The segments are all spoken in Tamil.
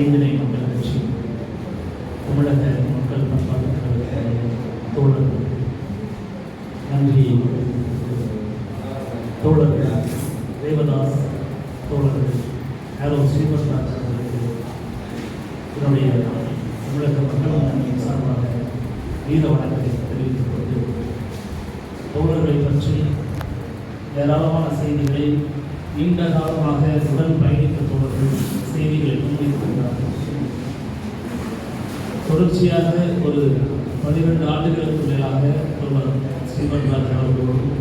இந்திய மக்கள் கட்சி தமிழக மக்கள் பண்பாட்டு கழகத்தினுடைய தோழர்களுக்கு நன்றி. தோழர்கள் தேவதாஸ், தோழர்கள் ஆரோ ஸ்ரீபத்நாத் அவர்களுக்கு என்னுடைய தமிழக மக்கள் முன்னணியின் சார்பாக வீர வணக்கத்தை தெரிவித்துக் கொண்டு, தோழர்களை பற்றி ஏராளமான செய்திகளை நீண்ட காலமாக உடன் பயணித்த தோழர்கள் செய்திகளை முன்வைத்திருக்கிறார்கள். தொடர்ச்சியாக ஒரு 12 ஆண்டுகளுக்கு மேலாக ஒருவர் ஸ்ரீபத்நாத் அவர்களோடும்,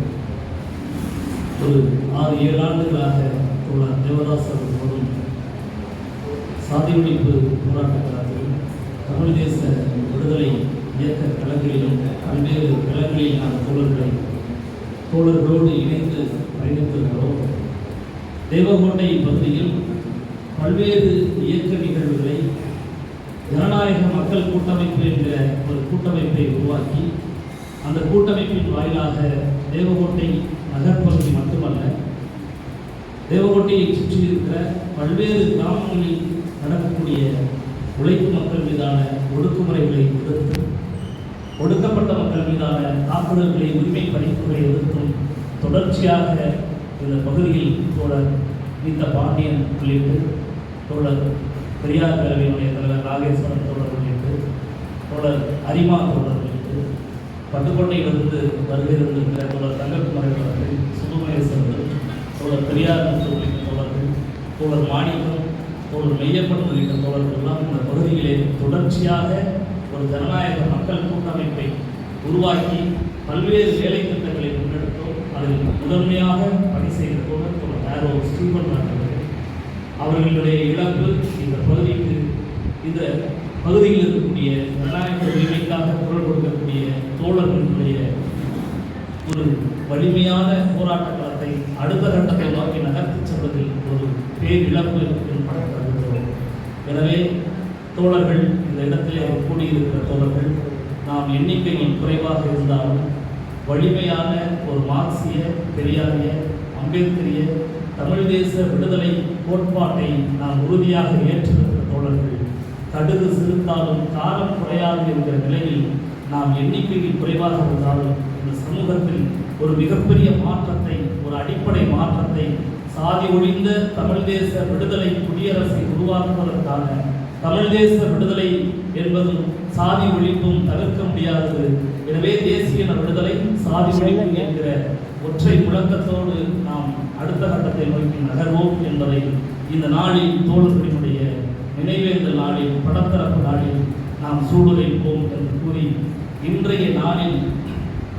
ஒரு 6-7 ஆண்டுகளாக தோழர் தேவதாஸ் அவர்களோடும் சாதி ஒழிப்பு போராட்டக்காரர்கள் தமிழ் தேச விடுதலை இயக்க களங்களிலும் பல்வேறு களங்களில் நாம் தோழர்களோடு இணைந்து பயணித்திருக்கிறோம். தேவகோட்டை பகுதியில் பல்வேறு இயக்க நிகழ்வுகளை ஜனநாயக மக்கள் கூட்டமைப்பு என்கிற ஒரு கூட்டமைப்பை உருவாக்கி, அந்த கூட்டமைப்பின் வாயிலாக தேவகோட்டை நகர்ப்பகுதி மட்டுமல்ல, தேவகோட்டையை சுற்றி இருக்கிற பல்வேறு கிராமங்களில் நடக்கக்கூடிய உழைப்பு மக்கள் மீதான ஒடுக்குமுறைகளை எதிர்த்து, ஒடுக்கப்பட்ட மக்கள் மீதான தாக்குதல்களை, உரிமை பறிப்புகளை எதிர்த்தும் தொடர்ச்சியாக இந்த பகுதியில் தோழர் நீத்த பாண்டியன் உள்ளிட்டு, தோழர் பெரியார் பேரவையினுடைய தலைவர் நாகேஸ்வரன் தோழர் உள்ளிட்டு, தோழர் அரிமா தோழர் உள்ளிட்டு, பட்டுக்கோட்டையிலிருந்து வருகை இருந்திருக்கிற தோழர் தங்கக்குமரன் அவர்கள், சுதுமேஸ்வரர்கள், தோழர் பெரியார் உள்ளிட்ட தோழர்கள், தோழர் மாணிக்கம், தோழர் மெய்யப்பன் உள்ளிட்ட தோழர்கள் எல்லாம் இந்த பகுதியிலே தொடர்ச்சியாக ஒரு ஜனநாயக மக்கள் கூட்டமைப்பை உருவாக்கி பல்வேறு வேலை திட்டங்களை முன்னெடுத்தோம். அதில் முதன்மையாக பணி செய்த தோழர் ஆரோ ஸ்ரீபத்நாத் அவர்களுடைய இழப்பு இந்த பகுதிக்கு, இந்த பகுதியில் இருக்கக்கூடிய ஜனநாயக உரிமைக்காக குரல் கொடுக்கக்கூடிய தோழர்களுடைய ஒரு வலிமையான போராட்ட களத்தை அடுத்த கட்டத்தை நோக்கி நகர்த்தி செல்வதில் ஒரு பேரிழப்பு ஏற்படுத்துகிறோம். எனவே தோழர்கள், இந்த இடத்திலே கூடியிருக்கிற தோழர்கள், நாம் எண்ணிக்கையில் குறைவாக இருந்தாலும் வலிமையான ஒரு மார்க்சிய, பெரியாரிய, அம்பேத்கரிய தமிழ் தேச விடுதலை கோட்பாட்டை நாம் உறுதியாக ஏற்றிருக்கிற தோழர்கள், கடுகு சிறுத்தாலும் காலம் குறையாது என்கிற நிலையில் நாம் எண்ணிக்கையில் குறைவாக இருந்தாலும் இந்த சமூகத்தில் ஒரு மிகப்பெரிய மாற்றத்தை, ஒரு அடிப்படை மாற்றத்தை, சாதி ஒழிந்த தமிழ் தேச விடுதலை குடியரசை உருவாக்குவதற்கான, தமிழ் தேச விடுதலை என்பதும் சாதி ஒழிப்பும் தவிர்க்க முடியாதது. எனவே தேசிய விடுதலை, சாதி ஒழிப்பு என்கிற ஒற்றை முழக்கத்தோடு நாம் அடுத்த கட்டத்தை நோக்கி நகர்வோம் என்பதை இந்த நாளில், தோழர்களினுடைய நினைவேந்தல் நாளில், படத்தரப்பு நாளில் நாம் சூடுரைப்போம் என்று கூறி, இன்றைய நாளில்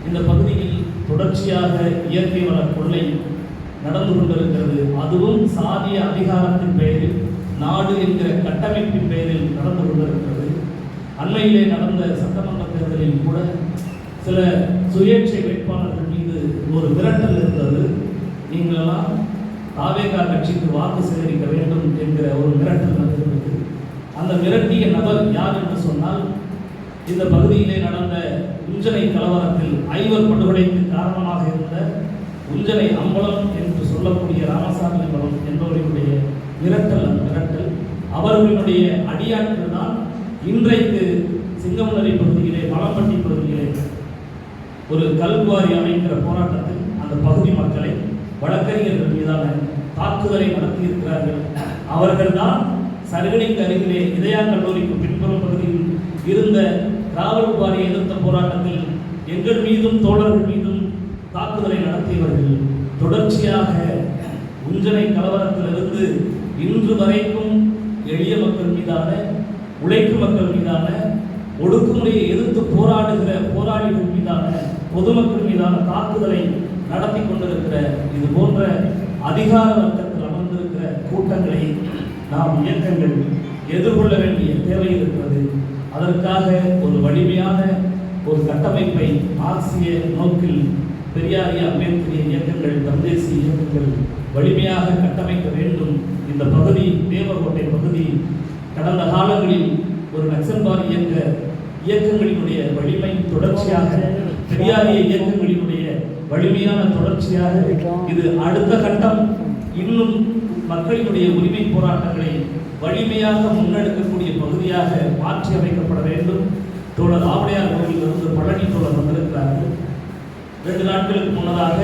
இந்த பகுதியில் தொடர்ச்சியாக இயற்கை வள கொள்ளை நடந்து கொண்டிருக்கிறது. அதுவும் சாதிய அதிகாரத்தின் பெயரில், நாடு என்கிற கட்டமைப்பின் பெயரில் நடந்து கொண்டிருக்கிறது. அண்மையிலே நடந்த சட்டமன்ற தேர்தலில் கூட சில சுயேட்சை வேட்பாளர்கள் மீது ஒரு மிரட்டல் இருந்தது. நீங்களெல்லாம் தாவேகா கட்சிக்கு வாக்கு சேகரிக்க வேண்டும் என்கிற ஒரு மிரட்டல் நடந்தது. அந்த மிரட்டிய நபர் யார் என்று சொன்னால், இந்த பகுதியிலே நடந்த உஞ்சனை கலவரத்தில் 5 படுகொலைக்கு காரணமாக இருந்த உஞ்சனை அம்பலம் என்று சொல்லக்கூடிய ராமசாமி அம்பலம் என்பவர்களுடைய மிரட்டல். அந்த மிரட்டல் அவர்களுடைய அடியாட்கள் தான் இன்றைக்கு சிங்கமுனரி பகுதியிலே, மலம்பட்டி பகுதியிலே ஒரு கல்குவாரி அமைக்கிற போராட்டத்தில் அந்த பகுதி மக்களை, வழக்கறிஞர்கள் மீதான தாக்குதலை நடத்தியிருக்கிறார்கள். அவர்கள்தான் சருகணிக்கு அருகிலே இதயா கல்லூரிக்கு பின்புறம் பகுதியில் இருந்த காவல்குவாரியை எதிர்த்த போராட்டத்தில் எங்கள் மீதும் தோழர்கள் மீதும் தாக்குதலை நடத்தியவர்கள். தொடர்ச்சியாக உஞ்சனை கலவரத்திலிருந்து இன்று வரைக்கும் எளிய மக்கள் மீதான, உழைக்கும் மக்கள் மீதான, ஒடுக்குமுறையை எதிர்த்து போராடுகிற போராளிகள் மீதான, பொதுமக்கள் மீதான தாக்குதலை நடத்தி கொண்டிருக்கிற இது போன்ற அதிகார வர்க்கத்தில் அமர்ந்திருக்கிற கூட்டங்களை நாம் இயக்கங்கள் எதிர்கொள்ள வேண்டிய தேவை இருக்கிறது. அதற்காக ஒரு வலிமையான ஒரு கட்டமைப்பை மார்க்சிய நோக்கில் பெரியாரிய, அம்பேத்கரிய இயக்கங்கள், தமிழ்தேசிய இயக்கங்கள் வலிமையாக கட்டமைக்க வேண்டும். இந்த பகுதி, தேவகோட்டை பகுதி, கடந்த காலங்களில் ஒரு நக்சல்பாரி இயக்கங்களினுடைய வலிமை தொடர்ச்சியாக, பெரியாரிய இயக்கங்களினுடைய வலிமையான தொடர்ச்சியாக இது அடுத்த கட்டம் இன்னும் மக்களினுடைய உரிமை போராட்டங்களை வலிமையாக முன்னெடுக்கக்கூடிய பகுதியாக மாற்றி அமைக்கப்பட வேண்டும். தோழர் ஆவுடையார் கோவிலிலிருந்து பழனி தோழர் வந்திருக்கிறார்கள். 2 நாட்களுக்கு முன்னதாக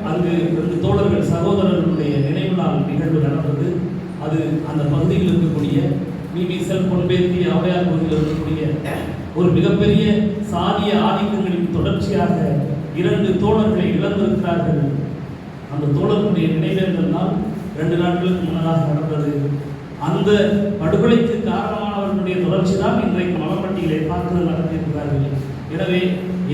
அங்கு 2 தோழர்கள் சகோதரர்களுடைய நினைவு நாள் நிகழ்வு நடந்தது. அது அந்த பகுதியில் இருக்கக்கூடிய மீசல் பொன்பேத்தி ஆவுடையார் கோவிலில் இருக்கக்கூடிய ஒரு மிகப்பெரிய சாதிய ஆதிக்கங்களின் தொடர்ச்சியாக 2 தோழர்களை இழந்திருக்கிறார்கள். அந்த தோழர்களுடைய நினைவேந்தல் நாள் 2 நாட்களுக்கு முன்னதாக நடந்தது. அந்த படுகொலைக்கு காரணமானவர்களுடைய தொடர்ச்சி தான் இன்றைக்கு மலப்பட்டியிலே தாக்குதல் நடத்தியிருக்கிறார்கள். எனவே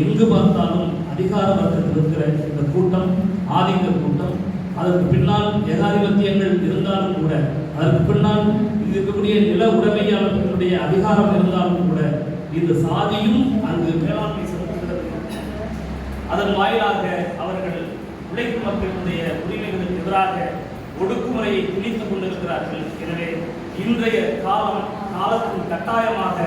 எங்கு பார்த்தாலும் அதிகார வர்க்கத்தில் இருக்கிற இந்த கூட்டம் ஆதிக்க கூட்டம், அதற்கு பின்னால் ஏகாதிபத்தியங்கள் இருந்தாலும் கூட, அதற்கு பின்னால் இருக்கக்கூடிய நில உடைமையாளர்களுடைய அதிகாரம் இருந்தாலும் கூட, இந்த சாதியும் அங்கு மேலாண்மை செலுத்துகிறது. அதன் வாயிலாக அவர்கள் உழைக்கும் மக்களுடைய உரிமைகளுக்கு எதிராக ஒடுக்குமுறையை திணித்துக் கொண்டிருக்கிறார்கள். எனவே இன்றைய காலத்தின் கட்டாயமாக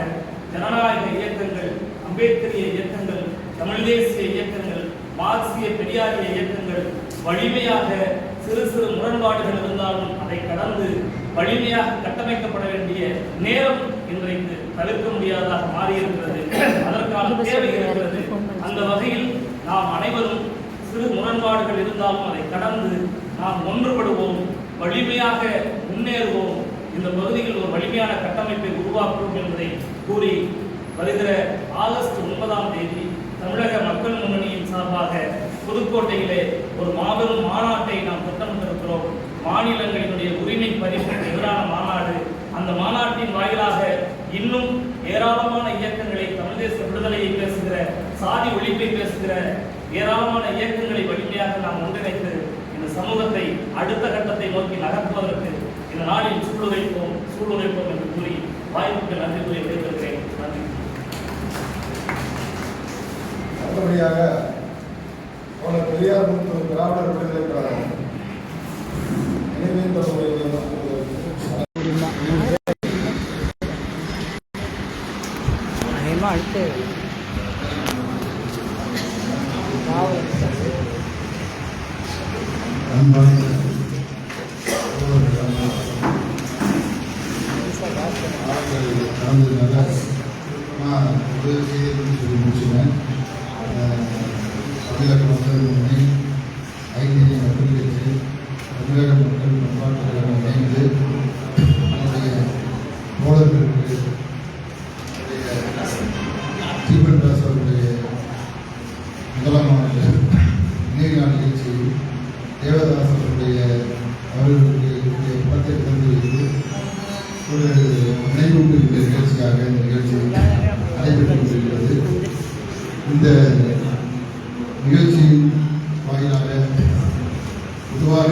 ஜனநாயக இயக்கங்கள், அம்பேத்கரிய இயக்கங்கள், தமிழ் தேசிய இயக்கங்கள், மார்க்சிய பெரியாரிய இயக்கங்கள் வலிமையாக சிறு சிறு முரண்பாடுகள் இருந்தாலும் அதை கடந்து வலிமையாக கட்டமைக்கப்பட வேண்டிய நேரம் இன்றைக்கு தவிர்க்க முடியாததாக மாறியிருக்கிறது. அதற்கான தேவை இருக்கிறது. அந்த வகையில் நாம் அனைவரும் சிறு முரண்பாடுகள் இருந்தாலும் அதை கடந்து நாம் ஒன்றுபடுவோம், வலிமையாக முன்னேறுவோம், இந்த பகுதியில் ஒரு வலிமையான கட்டமைப்பை உருவாக்குவோம் என்பதை கூறி, வருகிற ஆகஸ்ட் 9ஆம் தேதி தமிழக மக்கள் முன்னணியின் சார்பாக புதுக்கோட்டையிலே ஒரு மாபெரும் மாநாட்டை நாம் திட்டமிட்டிருக்கிறோம். மாநிலங்களினுடைய உரிமை பறிப்புக்கு எதிரான மாநாடு. அந்த மாநாட்டின் வாயிலாக இன்னும் ஏராளமான இயக்கங்களை, தமிழ் தேச விடுதலையை பேசுகிற, சாதி ஒழிப்பை பேசுகிற ஏராளமான இயக்கங்களை வலிமையாக நாம் ஒன்றிணைத்து இந்த சமூகத்தை அடுத்த கட்டத்தை நோக்கி நகர்த்துவதற்கு இந்த நாளில் சூளுரைப்போம் என்று கூறி வாய்ப்புக்கு நன்றி கூறி விடைபெறுகிறேன். நன்றி. அடுத்தபடியாக பெரியார் திராவிடர் விடுதலை கழகம் நினைவேந்தல் அடுத்து முடிச்சுவேன். தமிழக மக்கள் முன்னணி, ஐநெறி மக்கள் கட்சி, தமிழக மக்கள் பண்பாட்டு கழகம் இணைந்து நம்முடைய தோழர்களுக்கு தீபன் தாஸ் அவருடைய முதலாம் ஆண்டு நினைவு நாள் நிகழ்ச்சியில் தேவதாஸ் அவர்களுக்கு படத்தை திறந்து வைத்து ஒரு நினைவூட்டுகின்ற நிகழ்ச்சியாக இந்த நிகழ்ச்சி நடைபெற்று கொண்டிருக்கிறது. இந்த நிகழ்ச்சியின் வாயிலாக பொதுவாக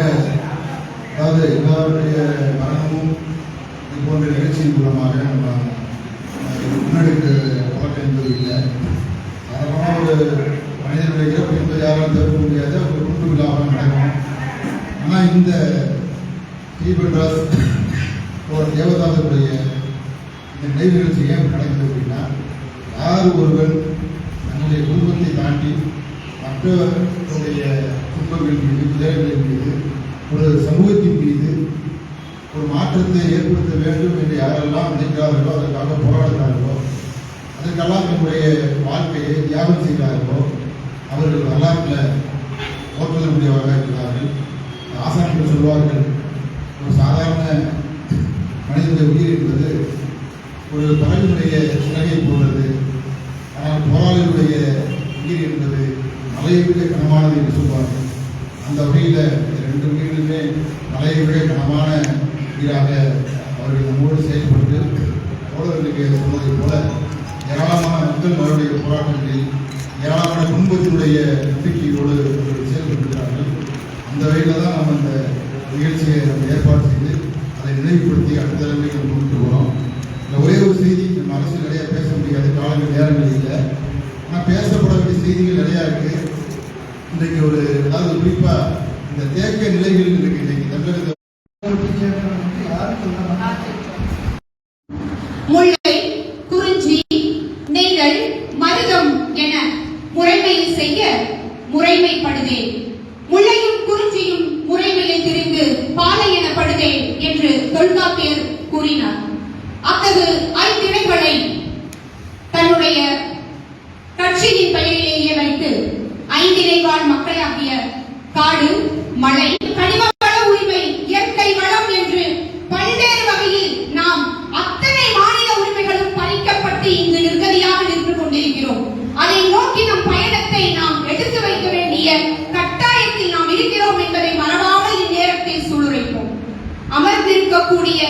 அதாவது எல்லாருடைய மரணமும் இது போன்ற நிகழ்ச்சியின் மூலமாக நம்ம முன்னெடுக்க பழக்கம் என்பது இல்லை. அதனால ஒரு மனிதனுடைய இறப்பு என்பது யாரும் தவிர்க்க முடியாது, ஒரு குண்டு விழாவாக நடக்கும். ஆனால் இந்த தீபன் தாஸ் தேவதாசருடைய இந்த நினைவு நிகழ்ச்சி ஏன் நடக்குது அப்படின்னா, யார் ஒருவன் நம்முடைய குடும்பத்தை தாண்டி மற்றவர்களுடைய துன்பங்கள் மீது, துயரங்களின் மீது, ஒரு சமூகத்தின் மீது ஒரு மாற்றத்தை ஏற்படுத்த வேண்டும் என்று யாரெல்லாம் நினைக்கிறார்களோ, அதற்காக போராடுகிறார்களோ, அதற்கெல்லாம் நம்முடைய வாழ்க்கையை தியாகம் செய்கிறார்களோ, அவர்கள் வரலாற்றில் போற்றுதலுடையவராக இருக்கிறார்கள். ஆசான்கள் சொல்வார்கள், ஒரு சாதாரண மனிதனுடைய உயிர் என்பது ஒரு பறவையினுடைய சிறகை போன்றது, ஆனால் போராளிகளுடைய உயிர் என்பது மலையை விட கனமானது என்று சொல்வார்கள். அந்த வகையில் 2 உயிர்களுமே மலையை விட கனமான உயிராக அவர்கள் நம்மோடு செயல்பட்டு தோழர்களுக்கு சொன்னதை போல ஏராளமான மக்கள் அவருடைய போராட்டங்களில் ஏராளமான குடும்பத்தினுடைய நம்பிக்கையோடு செயல்படுகிறார்கள். அந்த வகையில் தான் நம்ம இந்த நிகழ்ச்சியை ஏற்பாடு செய்து அதை நினைவுபடுத்தி அடுத்த தலைமுறைக்கு கொண்டு போகிறோம். இந்த ஒரே ஒரு செய்தி, நம்ம அரசு நிறைய பேச முடியாத காலங்கள் நேரங்கள் இல்லை, ஆனால் பேசப்பட வேண்டிய செய்திகள் நிறையா இருக்குது. இன்றைக்கு ஒரு அதாவது குறிப்பாக இந்த தேக்க நிலைகள் இருக்கு. இன்றைக்கு தமிழகத்தில் முல்லை, குறிஞ்சி, நெய்தல், மருதம் என முறைமையில் செய்ய முறைமைப்படுவேன். முல்லையும் குறிஞ்சியும் முறைமையில் திரிந்து கொண்டிருக்கக்கூடிய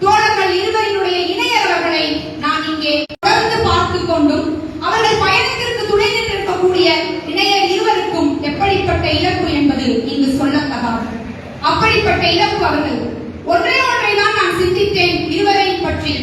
தோழர்கள் இருவரினுடைய இணையவர்களை நான் இங்கே தொடர்ந்து பார்த்துக் கொண்டும் அவர்கள் பயணத்திற்கு துணை நின்றிருக்கக்கூடிய இணையர் இருவருக்கும் எப்படிப்பட்ட இழப்பு என்பது இங்கு சொல்லத்தகாது. அப்படிப்பட்ட இழப்பு அவர்கள் ஒன்றை தான் நான் சிந்தித்தேன் இருவரையும் பற்றி.